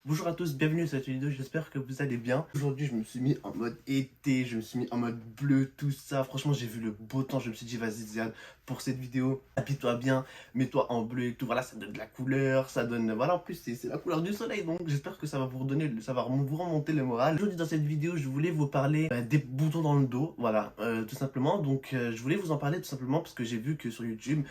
Bonjour à tous, bienvenue sur cette vidéo, j'espère que vous allez bien. Aujourd'hui je me suis mis en mode été, je me suis mis en mode bleu, tout ça. Franchement j'ai vu le beau temps, je me suis dit vas-y Ziad, pour cette vidéo, habille-toi bien, mets-toi en bleu et tout. Voilà, ça donne de la couleur, ça donne... Voilà, en plus c'est la couleur du soleil, donc j'espère que ça va vous redonner, ça va vous remonter le moral. Aujourd'hui dans cette vidéo je voulais vous parler des boutons dans le dos, voilà, tout simplement. Donc je voulais vous en parler tout simplement parce que j'ai vu que sur YouTube,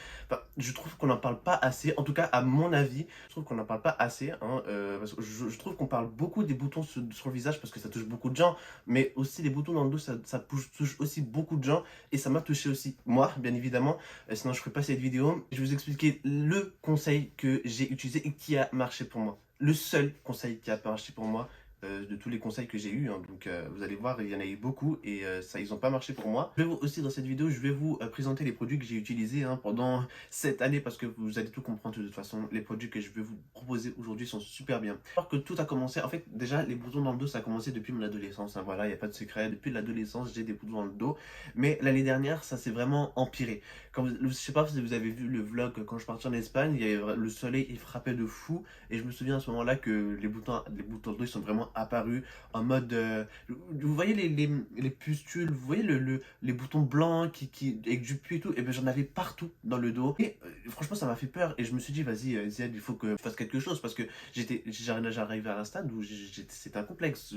je trouve qu'on n'en parle pas assez, en tout cas à mon avis. Je trouve qu'on n'en parle pas assez, hein, parce que je trouve qu'on parle beaucoup des boutons sur le visage parce que ça touche beaucoup de gens, mais aussi les boutons dans le dos, ça touche aussi beaucoup de gens, et ça m'a touché aussi, moi, bien évidemment, sinon je ne ferai pas cette vidéo. Je vais vous expliquer le conseil que j'ai utilisé et qui a marché pour moi. Le seul conseil qui a marché pour moi, de tous les conseils que j'ai eu, hein. Donc vous allez voir, il y en a eu beaucoup et ça, ils n'ont pas marché pour moi. Je vais aussi dans cette vidéo, je vais vous présenter les produits que j'ai utilisés, hein, pendant cette année, parce que vous allez tout comprendre de toute façon. Les produits que je vais vous proposer aujourd'hui sont super bien. Alors que tout a commencé, en fait déjà les boutons dans le dos ça a commencé depuis mon adolescence, hein, voilà, il n'y a pas de secret, depuis l'adolescence j'ai des boutons dans le dos, mais l'année dernière ça s'est vraiment empiré. Je sais pas si vous avez vu le vlog quand je partais en Espagne, le soleil il frappait de fou, et je me souviens à ce moment là que les boutons de dos ils sont vraiment apparus en mode vous voyez les pustules, vous voyez les boutons blancs avec du pus et tout, et ben j'en avais partout dans le dos. Et franchement ça m'a fait peur, et je me suis dit vas-y Ziad, il faut que je fasse quelque chose, parce que j'arrivais à un stade où c'était un complexe.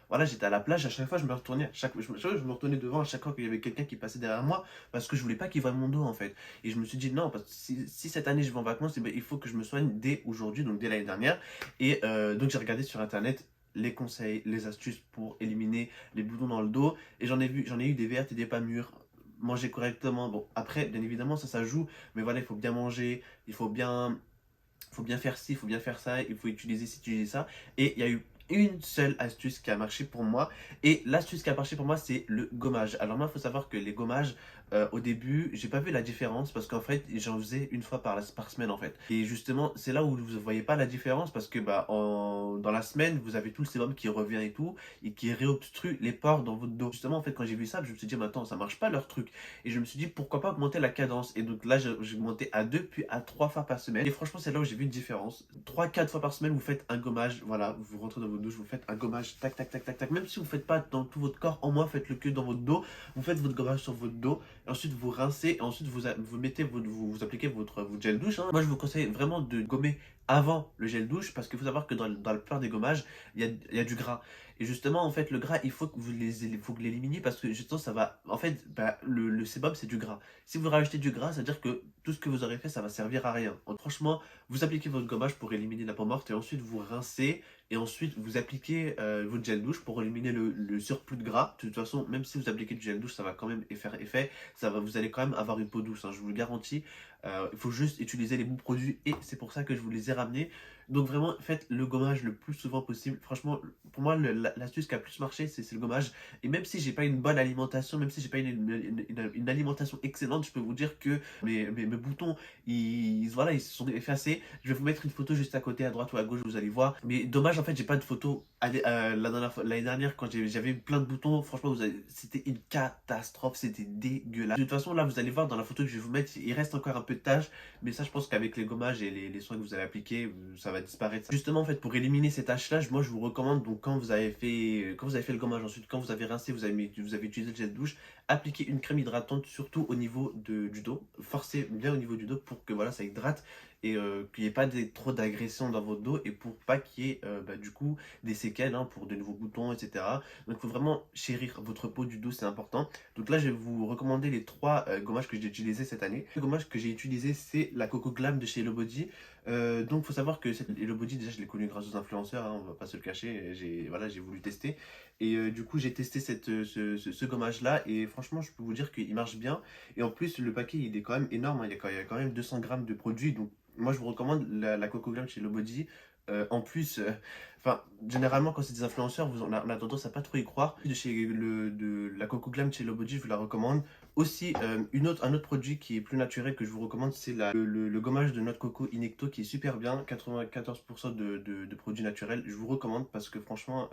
Voilà, j'étais à la plage, à chaque fois je me retournais, je me retournais devant à chaque fois qu'il y avait quelqu'un qui passait derrière moi, parce que je voulais pas qu'il voie mon dos en fait. Et je me suis dit non, parce que si cette année je vais en vacances, eh ben, il faut que je me soigne dès aujourd'hui, donc dès l'année dernière. Et donc j'ai regardé sur internet les conseils, les astuces pour éliminer les boutons dans le dos, et j'en ai eu des vertes et des pas mûres. Manger correctement, bon après bien évidemment ça joue, mais voilà, il faut bien manger, il faut bien faire ci, il faut bien faire ça, il faut utiliser ci, utiliser ça. Et il y a eu une seule astuce qui a marché pour moi. Et l'astuce qui a marché pour moi, c'est le gommage. Alors moi, il faut savoir que les gommages, au début, j'ai pas vu la différence, parce qu'en fait, j'en faisais une fois par semaine en fait. Et justement, c'est là où vous ne voyez pas la différence, parce que dans la semaine, vous avez tout le sébum qui revient et tout, et qui réobstrue les pores dans votre dos. Justement, en fait, quand j'ai vu ça, je me suis dit, mais attends, ça marche pas leur truc. Et je me suis dit, pourquoi pas augmenter la cadence. Et donc là, j'ai monté à 2 puis à 3 fois par semaine. Et franchement, c'est là où j'ai vu une différence. 3 4 fois par semaine, vous faites un gommage. Voilà, vous rentrez dans votre douche, vous faites un gommage, tac, tac, tac, tac, tac. Même si vous ne faites pas dans tout votre corps, en moins, faites-le que dans votre dos. Vous faites votre gommage sur votre dos. Et ensuite, vous rincez. Et ensuite, vous mettez vous appliquez votre gel douche, hein. Moi, je vous conseille vraiment de gommer avant le gel douche, parce qu'il faut savoir que dans la plupart des gommages, il y a du gras. Et justement, en fait, le gras, il faut que faut que l'éliminiez, parce que justement, ça va. En fait, le sébum, c'est du gras. Si vous rajoutez du gras, c'est-à-dire que tout ce que vous aurez fait, ça va servir à rien. Donc, franchement, vous appliquez votre gommage pour éliminer la peau morte, et ensuite vous rincez, et ensuite vous appliquez votre gel douche pour éliminer le surplus de gras. De toute façon, même si vous appliquez du gel douche, ça va quand même faire effet. Vous allez quand même avoir une peau douce, hein, je vous le garantis. Il faut juste utiliser les bons produits, et c'est pour ça que je vous les ai ramenés. Donc vraiment, faites le gommage le plus souvent possible. Franchement, pour moi, l'astuce qui a plus marché, c'est le gommage. Et même si j'ai pas une bonne alimentation, même si j'ai pas une alimentation excellente, je peux vous dire que mes boutons, voilà, ils se sont effacés. Je vais vous mettre une photo juste à côté, à droite ou à gauche, vous allez voir. Mais dommage, en fait, j'ai pas de photo. L'année dernière, quand j'avais plein de boutons, franchement, c'était une catastrophe, c'était dégueulasse. De toute façon, là, vous allez voir dans la photo que je vais vous mettre, il reste encore un peu de tâches, mais ça, je pense qu'avec les gommages et les soins que vous allez appliquer, ça va disparaître. Justement, en fait, pour éliminer ces taches-là, moi, je vous recommande, donc, quand vous avez fait le gommage, ensuite, quand vous avez rincé, vous avez utilisé le gel douche, appliquez une crème hydratante, surtout au niveau du dos. Forcez bien au niveau du dos pour que voilà, ça hydrate, et qu'il n'y ait pas trop d'agression dans votre dos, et pour pas qu'il y ait du coup des séquelles, hein, pour de nouveaux boutons, etc. Donc il faut vraiment chérir votre peau du dos, c'est important. Donc là, je vais vous recommander les 3 gommages que j'ai utilisés cette année. Le gommage que j'ai utilisé, c'est la Coco Glam de chez Hello Body. Donc il faut savoir que Hello Body, déjà je l'ai connu grâce aux influenceurs, hein, on va pas se le cacher. J'ai voulu tester, et du coup j'ai testé ce gommage là, et franchement je peux vous dire qu'il marche bien. Et en plus le paquet il est quand même énorme, hein. Il y a quand même 200 grammes de produits, donc moi je vous recommande la Coco Glam chez Hello Body. En plus, généralement quand c'est des influenceurs, on a tendance à pas trop y croire. De la Coco Glam chez Hello Body, je vous la recommande. Aussi, un autre produit qui est plus naturel que je vous recommande, c'est le gommage de noix de coco Inecto qui est super bien, 94% de produits naturels. Je vous recommande parce que franchement,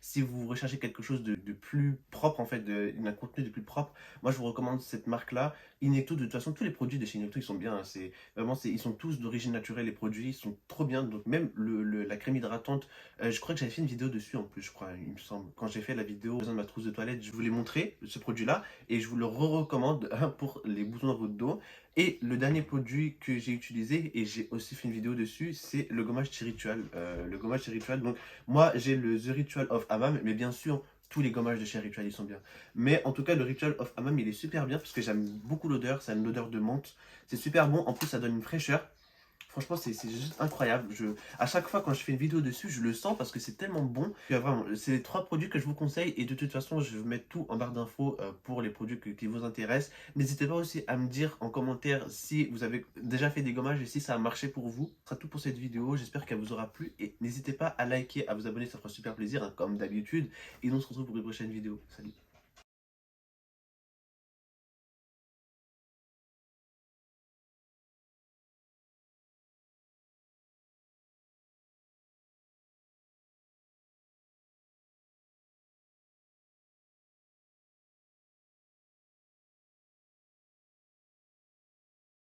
si vous recherchez quelque chose de plus propre, en fait, d'un contenu de plus propre, moi je vous recommande cette marque-là. Inecto, de toute façon, tous les produits de chez Inecto, ils sont bien, hein. C'est vraiment, ils sont tous d'origine naturelle, les produits, ils sont trop bien. Donc même la crème hydratante, je crois que j'avais fait une vidéo dessus en plus, je crois, il me semble. Quand j'ai fait la vidéo besoin de ma trousse de toilette, je vous l'ai montré, ce produit-là, et je vous le recommande pour les boutons dans votre dos. Et le dernier produit que j'ai utilisé, et j'ai aussi fait une vidéo dessus, c'est le gommage T-Ritual. Le gommage T-Ritual, donc moi j'ai le The Ritual of Hammam, mais bien sûr, tous les gommages de chez Ritual ils sont bien. Mais en tout cas, le Ritual of Hammam il est super bien parce que j'aime beaucoup l'odeur, ça a une odeur de menthe. C'est super bon, en plus ça donne une fraîcheur. Franchement, c'est juste incroyable. À chaque fois, quand je fais une vidéo dessus, je le sens parce que c'est tellement bon. Vraiment, c'est les trois produits que je vous conseille. Et de toute façon, je vais mettre tout en barre d'infos pour les produits qui vous intéressent. N'hésitez pas aussi à me dire en commentaire si vous avez déjà fait des gommages et si ça a marché pour vous. Ce sera tout pour cette vidéo. J'espère qu'elle vous aura plu. Et n'hésitez pas à liker, à vous abonner, ça fera super plaisir, hein, comme d'habitude. Et nous, on se retrouve pour une prochaine vidéo. Salut!